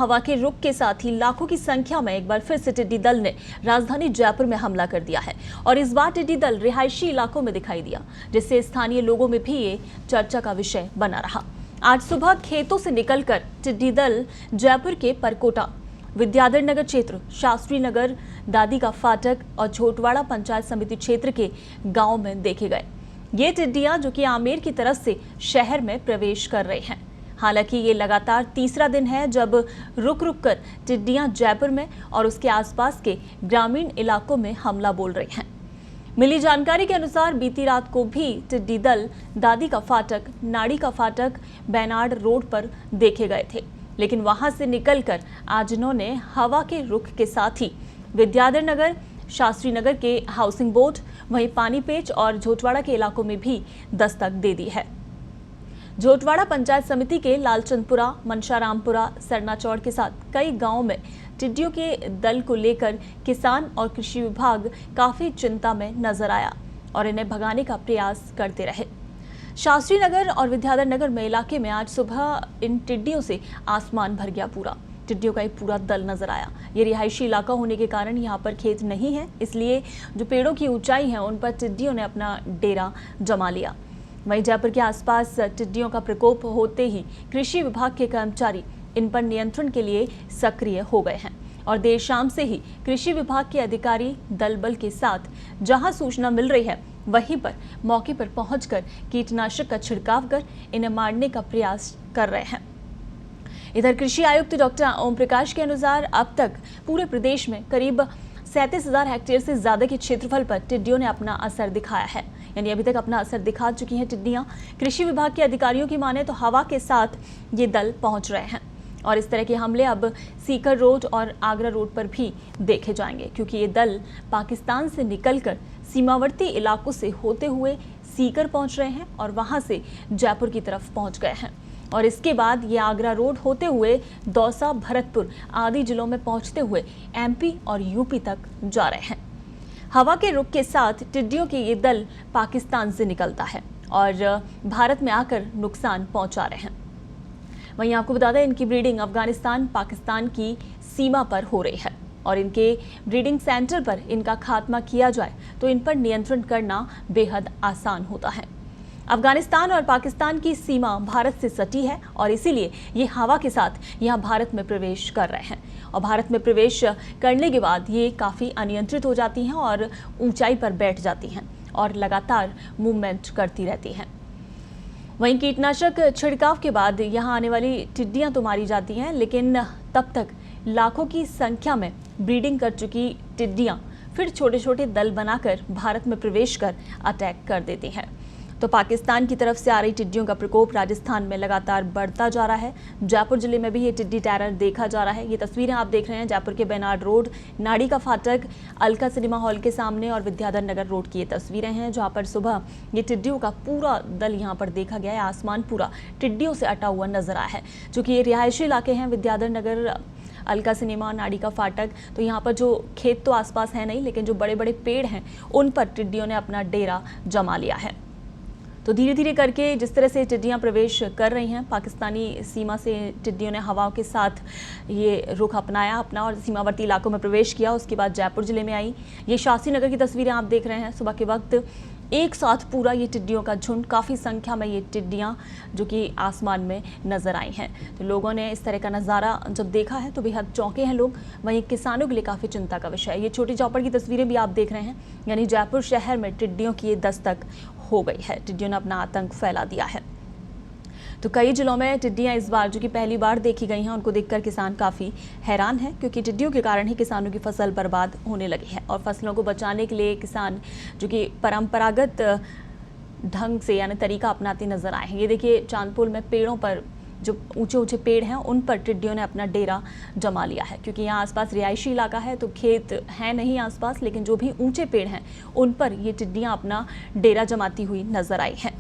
हवा के रुख के साथ ही लाखों की संख्या में एक बार फिर से टिड्डी दल ने राजधानी जयपुर में हमला कर दिया है और इस बार टिड्डी दल रिहायशी इलाकों में दिखाई दिया, जिससे स्थानीय लोगों में भी ये चर्चा का विषय बना रहा। आज सुबह खेतों से निकलकर टिड्डी दल जयपुर के परकोटा, विद्याधर नगर क्षेत्र, शास्त्री नगर, दादी का फाटक और झोटवाड़ा पंचायत समिति क्षेत्र के गाँव में देखे गए। ये टिड्डियां जो कि आमेर की तरफ से शहर में प्रवेश कर रहे हैं। हालांकि ये लगातार तीसरा दिन है जब रुक रुक कर टिड्डियां जयपुर में और उसके आसपास के ग्रामीण इलाकों में हमला बोल रही हैं। मिली जानकारी के अनुसार बीती रात को भी टिड्डी दल दादी का फाटक, नाड़ी का फाटक, बेनाड रोड पर देखे गए थे, लेकिन वहां से निकलकर आज इन्होंने हवा के रुख के साथ ही विद्याधर नगर, शास्त्री नगर के हाउसिंग बोर्ड, वहीं पानीपेच और झोटवाड़ा के इलाकों में भी दस्तक दे दी है। झोटवाड़ा पंचायत समिति के लालचंदपुरा, मनशारामपुरा, सरनाचौड़ के साथ कई गांवों में टिड्डियों के दल को लेकर किसान और कृषि विभाग काफी चिंता में नजर आया और इन्हें भगाने का प्रयास करते रहे। शास्त्री नगर और विद्याधर नगर में इलाके में आज सुबह इन टिड्डियों से आसमान भर गया। पूरा टिड्डियों का एक पूरा दल नजर आया। ये रिहायशी इलाका होने के कारण यहाँ पर खेत नहीं है, इसलिए जो पेड़ों की ऊंचाई है उन पर टिड्डियों ने अपना डेरा जमा लिया। वहीं जयपुर के आसपास टिड्डियों का प्रकोप होते ही कृषि विभाग के कर्मचारी इन पर नियंत्रण के लिए सक्रिय हो गए हैं और देर शाम से ही कृषि विभाग के अधिकारी दल बल के साथ जहां सूचना मिल रही है वहीं पर मौके पर पहुंचकर कीटनाशक का छिड़काव कर इन्हें मारने का प्रयास कर रहे हैं। इधर कृषि आयुक्त डॉक्टर ओम प्रकाश के अनुसार अब तक पूरे प्रदेश में करीब 37,000 हेक्टेयर से ज्यादा के क्षेत्रफल पर टिड्डियों ने अपना असर दिखाया है, यानी अभी तक अपना असर दिखा चुकी हैं टिड्डियां। कृषि विभाग के अधिकारियों की माने तो हवा के साथ ये दल पहुंच रहे हैं और इस तरह के हमले अब सीकर रोड और आगरा रोड पर भी देखे जाएंगे, क्योंकि ये दल पाकिस्तान से निकलकर सीमावर्ती इलाकों से होते हुए सीकर पहुंच रहे हैं और वहां से जयपुर की तरफ पहुंच गए हैं और इसके बाद ये आगरा रोड होते हुए दौसा, भरतपुर आदि जिलों में पहुंचते हुए एमपी और यूपी तक जा रहे हैं। हवा के रुख के साथ टिड्डियों के ये दल पाकिस्तान से निकलता है और भारत में आकर नुकसान पहुंचा रहे हैं। वहीं आपको बता दें, इनकी ब्रीडिंग अफगानिस्तान, पाकिस्तान की सीमा पर हो रही है और इनके ब्रीडिंग सेंटर पर इनका खात्मा किया जाए तो इन पर नियंत्रण करना बेहद आसान होता है। अफगानिस्तान और पाकिस्तान की सीमा भारत से सटी है और इसीलिए ये हवा के साथ यहाँ भारत में प्रवेश कर रहे हैं और भारत में प्रवेश करने के बाद ये काफ़ी अनियंत्रित हो जाती हैं और ऊंचाई पर बैठ जाती हैं और लगातार मूवमेंट करती रहती हैं। वहीं कीटनाशक छिड़काव के बाद यहाँ आने वाली टिड्डियाँ तो मारी जाती हैं, लेकिन तब तक लाखों की संख्या में ब्रीडिंग कर चुकी टिड्डियाँ फिर छोटे छोटे दल बनाकर भारत में प्रवेश कर अटैक कर देती हैं। तो पाकिस्तान की तरफ से आ रही टिड्डियों का प्रकोप राजस्थान में लगातार बढ़ता जा रहा है। जयपुर जिले में भी ये टिड्डी टेरर देखा जा रहा है। ये तस्वीरें आप देख रहे हैं जयपुर के बेनाड रोड, नाड़ी का फाटक, अलका सिनेमा हॉल के सामने और विद्याधर नगर रोड की ये तस्वीरें हैं, जहाँ पर सुबह ये टिड्डियों का पूरा दल यहाँ पर देखा गया है। आसमान पूरा टिड्डियों से अटा हुआ नजर आया है। चूँकि ये रिहायशी इलाके हैं, विद्याधर नगर, अलका सिनेमा, नाड़ी का फाटक, तो यहाँ पर जो खेत तो आसपास है नहीं, लेकिन जो बड़े बड़े पेड़ हैं उन पर टिड्डियों ने अपना डेरा जमा लिया है। तो धीरे धीरे करके जिस तरह से टिड्डियाँ प्रवेश कर रही हैं, पाकिस्तानी सीमा से टिड्डियों ने हवाओं के साथ ये रुख अपनाया अपना और सीमावर्ती इलाकों में प्रवेश किया। उसके बाद जयपुर जिले में आई। ये शास्त्री नगर की तस्वीरें आप देख रहे हैं। सुबह के वक्त एक साथ पूरा ये टिड्डियों का झुंड, काफ़ी संख्या में ये टिड्डियाँ जो कि आसमान में नजर आई हैं। तो लोगों ने इस तरह का नज़ारा जब देखा है तो बेहद चौंके हैं लोग। वहीं किसानों के लिए काफ़ी चिंता का विषय है। ये छोटी चौपड़ की तस्वीरें भी आप देख रहे हैं, यानी जयपुर शहर में टिड्डियों की ये दस्तक हो गई है। टिड्डियों ने अपना आतंक फैला दिया है। तो कई जिलों में टिड्डियां इस बार जो कि पहली बार देखी गई हैं, उनको देखकर किसान काफ़ी हैरान हैं, क्योंकि टिड्डियों के कारण ही किसानों की फसल बर्बाद होने लगी है और फसलों को बचाने के लिए किसान जो कि परंपरागत ढंग से यानी तरीका अपनाते नजर आए हैं। ये देखिए चांदपुर में पेड़ों पर जो ऊंचे ऊंचे पेड़ हैं उन पर टिड्डियों ने अपना डेरा जमा लिया है, क्योंकि यहाँ आसपास रिहायशी इलाका है तो खेत है नहीं आसपास, लेकिन जो भी ऊंचे पेड़ हैं उन पर ये टिड्डियाँ अपना डेरा जमाती हुई नजर आई हैं।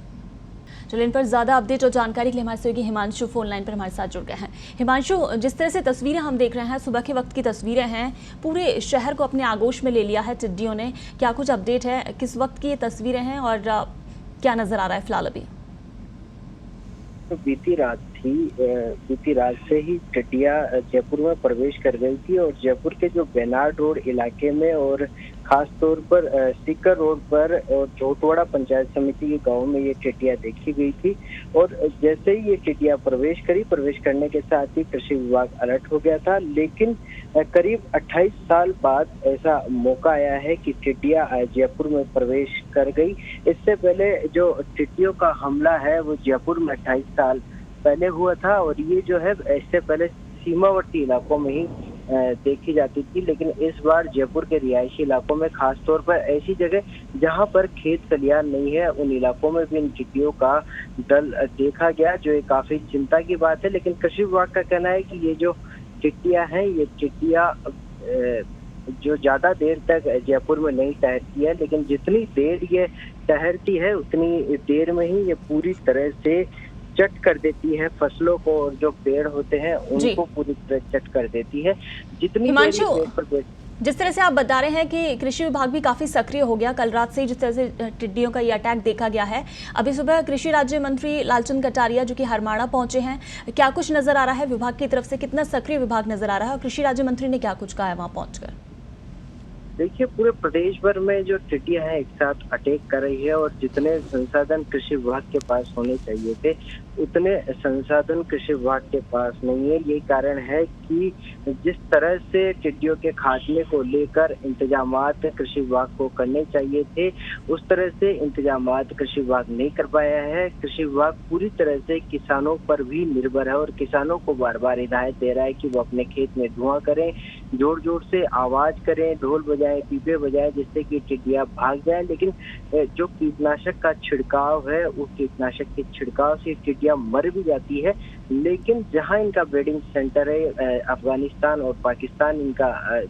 चलिए, इन पर ज़्यादा अपडेट और जानकारी के लिए हमारे सहयोगी हिमांशु फोन लाइन पर हमारे साथ जुड़ गए हैं। हिमांशु, जिस तरह से तस्वीरें हम देख रहे हैं, सुबह के वक्त की तस्वीरें हैं, पूरे शहर को अपने आगोश में ले लिया है टिड्डियों ने। क्या कुछ अपडेट है, किस वक्त की ये तस्वीरें हैं और क्या नज़र आ रहा है फिलहाल अभी? तो बीती रात ही बीती रात से ही टिड्डियां जयपुर में प्रवेश कर गई थी और जयपुर के जो बेनाड रोड इलाके में और खास तौर पर सीकर रोड पर और झोटवाड़ा पंचायत समिति के गांव में ये टिड्डियां देखी गई थी। और जैसे ही ये टिड्डियां प्रवेश करने के साथ ही कृषि विभाग अलर्ट हो गया था। लेकिन करीब 28 साल बाद ऐसा मौका आया है कि टिड्डियां जयपुर में प्रवेश कर गई। इससे पहले जो टिड्डियों का हमला है वो जयपुर में 28 साल पहले हुआ था और ये जो है इससे पहले सीमावर्ती इलाकों में ही देखी जाती थी। लेकिन इस बार जयपुर के रिहायशी इलाकों में, खास तौर पर ऐसी जगह जहां पर खेत खलियान नहीं है, उन इलाकों में भी इन टिड्डियों का दल देखा गया, जो एक काफी चिंता की बात है। लेकिन कृषि विभाग का कहना है कि ये जो टिड्डियां हैं, ये टिड्डियां जो ज्यादा देर तक जयपुर में नहीं ठहरती है, लेकिन जितनी देर ये ठहरती है उतनी देर में ही ये पूरी तरह से चट कर देती है फसलों को, और जो पेड़ होते हैं उनको पूरी तरह चट कर देती है। जितनी हिमांशु, जिस तरह से आप बता रहे हैं कि कृषि विभाग भी काफी सक्रिय हो गया कल रात से, जिस तरह से टिड्डियों का ये अटैक देखा गया है। अभी सुबह कृषि राज्य मंत्री लालचंद कटारिया जो कि हरमाड़ा पहुंचे हैं, क्या कुछ नजर आ रहा है विभाग की तरफ से, कितना सक्रिय विभाग नजर आ रहा है, और कृषि राज्य मंत्री ने क्या कुछ कहा है वहां पहुंचकर? देखिए, पूरे प्रदेश भर में जो टिड्डियां हैं एक साथ अटैक कर रही है और जितने संसाधन कृषि विभाग के पास होने चाहिए थे उतने संसाधन कृषि विभाग के पास नहीं है। यही कारण है कि जिस तरह से टिड्डियों के खात्मे को लेकर इंतजामात कृषि विभाग को करने चाहिए थे, उस तरह से इंतजामात कृषि विभाग नहीं कर पाया है। कृषि विभाग पूरी तरह से किसानों पर भी निर्भर है और किसानों को बार बार हिदायत दे रहा है कि वो अपने खेत में धुआं करें, जोर जोर से आवाज करें, ढोल बजाएं, पीपे बजाएं, जिससे कि टिड्डियां भाग जाएं। लेकिन जो कीटनाशक का छिड़काव है, उस कीटनाशक के छिड़काव से टिड्डियां मर भी जाती है। लेकिन जहां इनका ब्रीडिंग सेंटर है, अफगानिस्तान और पाकिस्तान इनका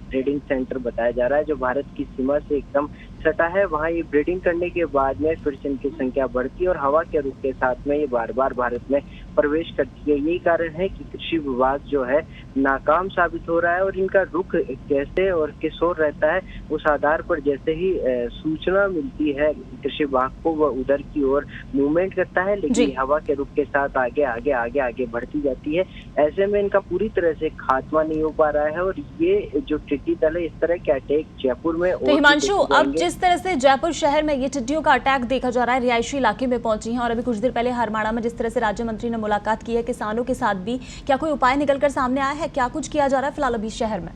ब्रीडिंग सेंटर बताया जा रहा है, जो भारत की सीमा से एकदम सटा है, वहां ये ब्रीडिंग करने के बाद में फिर से इनकी संख्या बढ़ती है और हवा के रुख के साथ में ये बार बार भारत में प्रवेश करती है। यही कारण है कि कृषि विभाग जो है नाकाम साबित हो रहा है और इनका रुख कैसे और किस ओर रहता है, उस आधार पर जैसे ही सूचना मिलती है कृषि विभाग को, वह उधर की ओर मूवमेंट करता है। लेकिन हवा के रुख के साथ आगे आगे आगे आगे बढ़ती जाती है। ऐसे में इनका पूरी तरह से खात्मा नहीं हो पा रहा है और ये जो टिड्डी दल है, इस तरह के अटैक जयपुर में। तो हिमांशु, अब जिस तरह से जयपुर शहर में ये टिड्डियों का अटैक देखा जा रहा है, रिहायशी इलाके में पहुंची हैं और अभी कुछ देर पहले हरमाड़ा में जिस तरह से राज्य मंत्री ने मुलाकात की है किसानों के साथ भी, क्या कोई उपाय निकलकर सामने आया है? क्या कुछ किया जा रहा है फिलहाल अभी शहर में?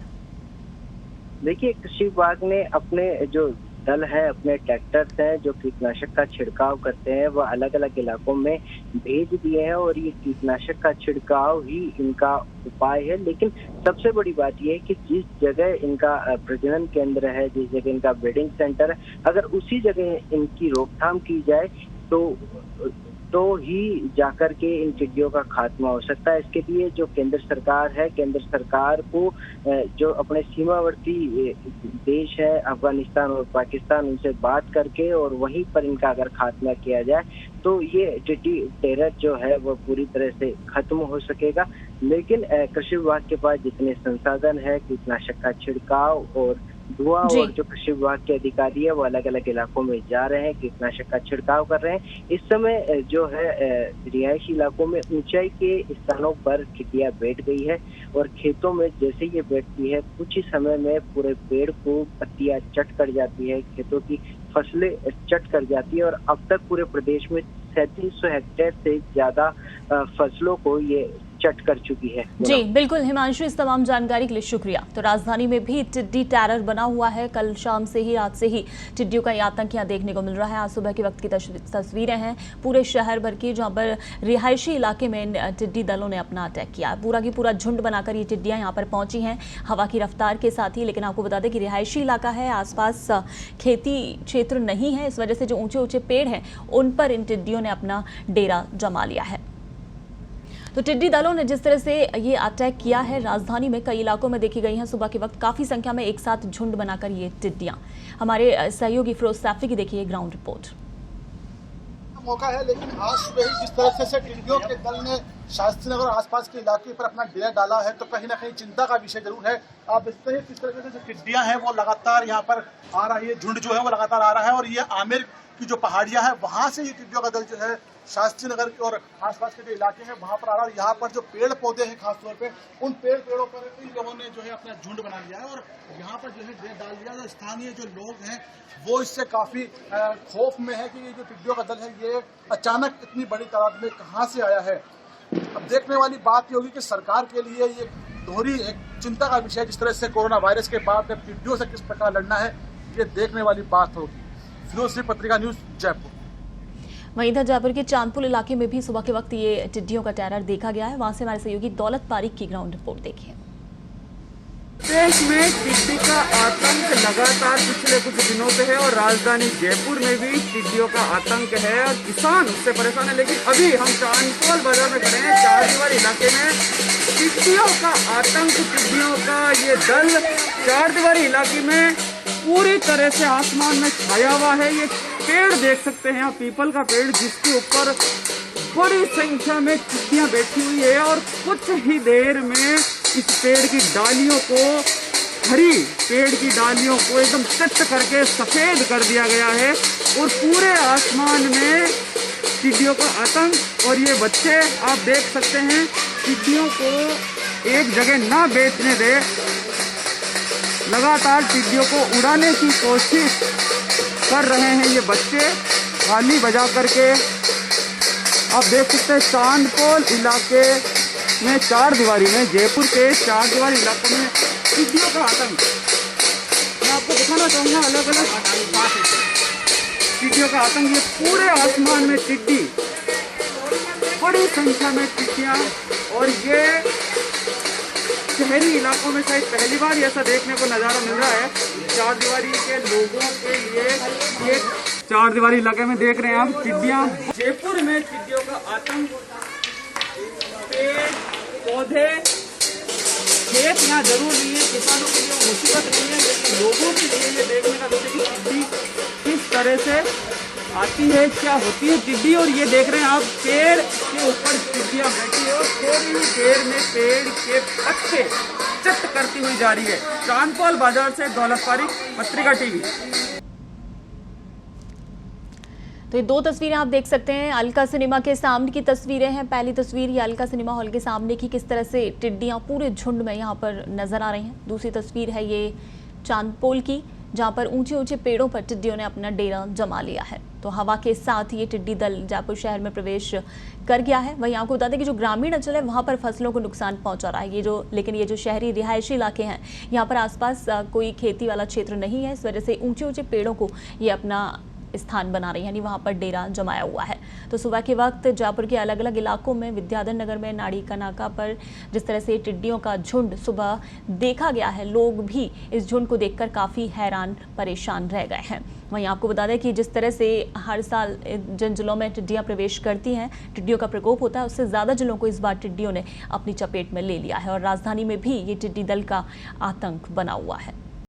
देखिए, कृषि विभाग ने अपने जो दल है, अपने ट्रैक्टर्स हैं जो कीटनाशक का छिड़काव करते हैं, वह अलग अलग इलाकों में भेज दिए हैं और ये कीटनाशक का छिड़काव ही इनका उपाय है। लेकिन सबसे बड़ी बात यह है कि जिस जगह इनका प्रजनन केंद्र है, जिस जगह इनका ब्रीडिंग सेंटर है, अगर उसी जगह इनकी रोकथाम की जाए तो ही जाकर के इन टिड्डियों का खात्मा हो सकता है। इसके लिए जो केंद्र सरकार है, केंद्र सरकार को जो अपने सीमावर्ती देश है अफगानिस्तान और पाकिस्तान, उनसे बात करके और वहीं पर इनका अगर खात्मा किया जाए तो ये टिड्डी टेरर जो है वो पूरी तरह से खत्म हो सकेगा। लेकिन कृषि विभाग के पास जितने संसाधन है, कीटनाशक का छिड़काव और धुआं, और जो कृषि विभाग के अधिकारी है वो अलग अलग इलाकों में जा रहे हैं, कीटनाशक का छिड़काव कर रहे हैं। इस समय जो है रिहायशी इलाकों में ऊंचाई के स्थानों पर टिड्डियां बैठ गई है और खेतों में जैसे ये बैठती है कुछ ही समय में पूरे पेड़ को पत्तियां चट कर जाती है, खेतों की फसलें चट कर जाती है और अब तक पूरे प्रदेश में 3700 हेक्टेयर से ज्यादा फसलों को ये चट कर चुकी है। जी बिल्कुल हिमांशु, इस तमाम जानकारी के लिए शुक्रिया। तो राजधानी में भी टिड्डी टेरर बना हुआ है। कल शाम से ही, रात से ही टिड्डियों का ये आतंक यहाँ देखने को मिल रहा है। आज सुबह के वक्त की तस्वीरें हैं पूरे शहर भर की, जहाँ पर रिहायशी इलाके में टिड्डी दलों ने अपना अटैक किया। पूरा की पूरा झुंड बनाकर ये टिड्डियाँ यहाँ पर पहुंची हैं हवा की रफ्तार के साथ ही। लेकिन आपको बता दें कि रिहायशी इलाका है, आसपास खेती क्षेत्र नहीं है, इस वजह से जो ऊंचे ऊंचे पेड़ हैं उन पर इन टिड्डियों ने अपना डेरा जमा लिया है। तो टिड्डी दलों ने जिस तरह से ये अटैक किया है, राजधानी में कई इलाकों में देखी गई हैं सुबह के वक्त काफी संख्या में एक साथ झुंड बनाकर ये टिड्डियां। हमारे सहयोगी फिरोज सैफी की देखिए ग्राउंड रिपोर्ट। मौका है, लेकिन आज सुबह ही जिस तरह से टिड्डियों के दल ने शास्त्री नगर और आसपास के इलाके पर अपना डेरा डाला है, तो कहीं ना कहीं चिंता का विषय जरूर है। आप देखते हैं किस तरह से जो टिड्डियां हैं वो लगातार यहाँ पर आ रही है, झुंड जो है वो लगातार आ रहा है और ये आमिर की जो पहाड़ियां हैं वहां से ये टिड्डियों का दल जो है शास्त्री नगर के और आसपास के जो इलाके हैं वहां पर आ रहा है। यहाँ पर जो पेड़ पौधे हैं खासतौर पे उन पेड़ों पर कई लोगों ने जो है अपना झुंड बना लिया है और यहाँ पर जो है डेरा डाल दिया। जो स्थानीय जो लोग हैं वो इससे काफी खौफ में है कि ये जो टिड्डियों का दल है ये अचानक इतनी बड़ी तादाद में कहाँ से आया है। अब देखने वाली बात ये होगी कि सरकार के लिए ये दोहरी एक चिंता का विषय, जिस तरह से कोरोना वायरस के बाद में टिड्डियों से किस प्रकार लड़ना है, ये देखने वाली बात होगी। फिरोज पत्रिका न्यूज, जयपुर। वहीं इधर जयपुर के चांदपुर इलाके में भी सुबह के वक्त ये टिड्डियों का टेरर देखा गया है। वहां से हमारे सहयोगी दौलत पारिक की ग्राउंड रिपोर्ट देखिए। देश में टिड्डी का आतंक लगातार पिछले कुछ दिनों से है और राजधानी जयपुर में भी टिड्डियों का आतंक है और किसान उससे परेशान है। लेकिन अभी हम चांदपोल बाजार में खड़े हैं, चारदीवार इलाके में टिड्डियों का आतंक, टिड्डियों का ये दल चारदीवारी इलाके में पूरी तरह से आसमान में छाया हुआ है। ये पेड़ देख सकते हैं आप, पीपल का पेड़, जिसके ऊपर बड़ी संख्या में टिड्डियां बैठी हुई है और कुछ ही देर में इस पेड़ की डालियों को, हरी पेड़ की डालियों को एकदम कट करके सफेद कर दिया गया है और पूरे आसमान में टिड्डियों का आतंक। और ये बच्चे आप देख सकते हैं टिड्डियों को एक जगह ना बैठने दे, लगातार टिड्डियों को उड़ाने की कोशिश कर रहे हैं ये बच्चे, थाली बजा करके। आप देख सकते हैं चांदपोल इलाके में, चारदीवारी में, जयपुर के चारदीवारी इलाकों में टिड्डियों का आतंक। मैं आपको दिखाना चाहूँगा अलग अलग टिड्डियों का आतंक। ये पूरे आसमान में टिड्डी, बड़ी संख्या में टिड्डियाँ, और ये शहरी इलाकों में शायद पहली बार ऐसा देखने को नज़ारा मिल रहा है। चारदीवारी के लोगों के लिए ये चारदीवारी इलाके में देख रहे हैं आप टिड्डियाँ। जयपुर में टिड्डियों का आतंक, पेड़ पौधे, खेत यहाँ जरूर नहीं है, किसानों के लिए मुसीबत नहीं है, लेकिन लोगों के लिए ये देखने का विषय कि टिड्डी किस तरह से आती है, क्या होती है टिड्डी। और ये देख रहे हैं आप पेड़ के ऊपर टिड्डियाँ बैठी है और थोड़ी ही देर में पेड़ के पत्ते चट करती हुई जा रही है। चांदपोल बाजार से दौलत पारिक, पत्रिका टीवी। तो ये दो तस्वीरें आप देख सकते हैं, अलका सिनेमा के सामने की तस्वीरें हैं। पहली तस्वीर ये अलका सिनेमा हॉल के सामने की, किस तरह से टिड्डियां पूरे झुंड में यहाँ पर नजर आ रही हैं। दूसरी तस्वीर है ये चांदपोल की, जहाँ पर ऊंचे ऊंचे पेड़ों पर टिड्डियों ने अपना डेरा जमा लिया है। तो हवा के साथ ये टिड्डी दल जयपुर शहर में प्रवेश कर गया है। वहीं आपको बता दें कि जो ग्रामीण अंचल है वहाँ पर फसलों को नुकसान पहुँचा रहा है लेकिन ये जो शहरी रिहायशी इलाके हैं, यहाँ पर आसपास कोई खेती वाला क्षेत्र नहीं है। इस वजह से ऊंचे ऊंचे पेड़ों को ये अपना स्थान बना रही है, यानी वहाँ पर डेरा जमाया हुआ है। तो सुबह के वक्त जयपुर के अलग अलग इलाकों में, विद्याधर नगर में, नाड़ी का नाका पर जिस तरह से टिड्डियों का झुंड सुबह देखा गया है, लोग भी इस झुंड को देखकर काफ़ी हैरान परेशान रह गए हैं। वहीं आपको बता दें कि जिस तरह से हर साल जिन जिलों में टिड्डियाँ प्रवेश करती हैं, टिड्डियों का प्रकोप होता है, उससे ज़्यादा जिलों को इस बार टिड्डियों ने अपनी चपेट में ले लिया है और राजधानी में भी ये टिड्डी दल का आतंक बना हुआ है।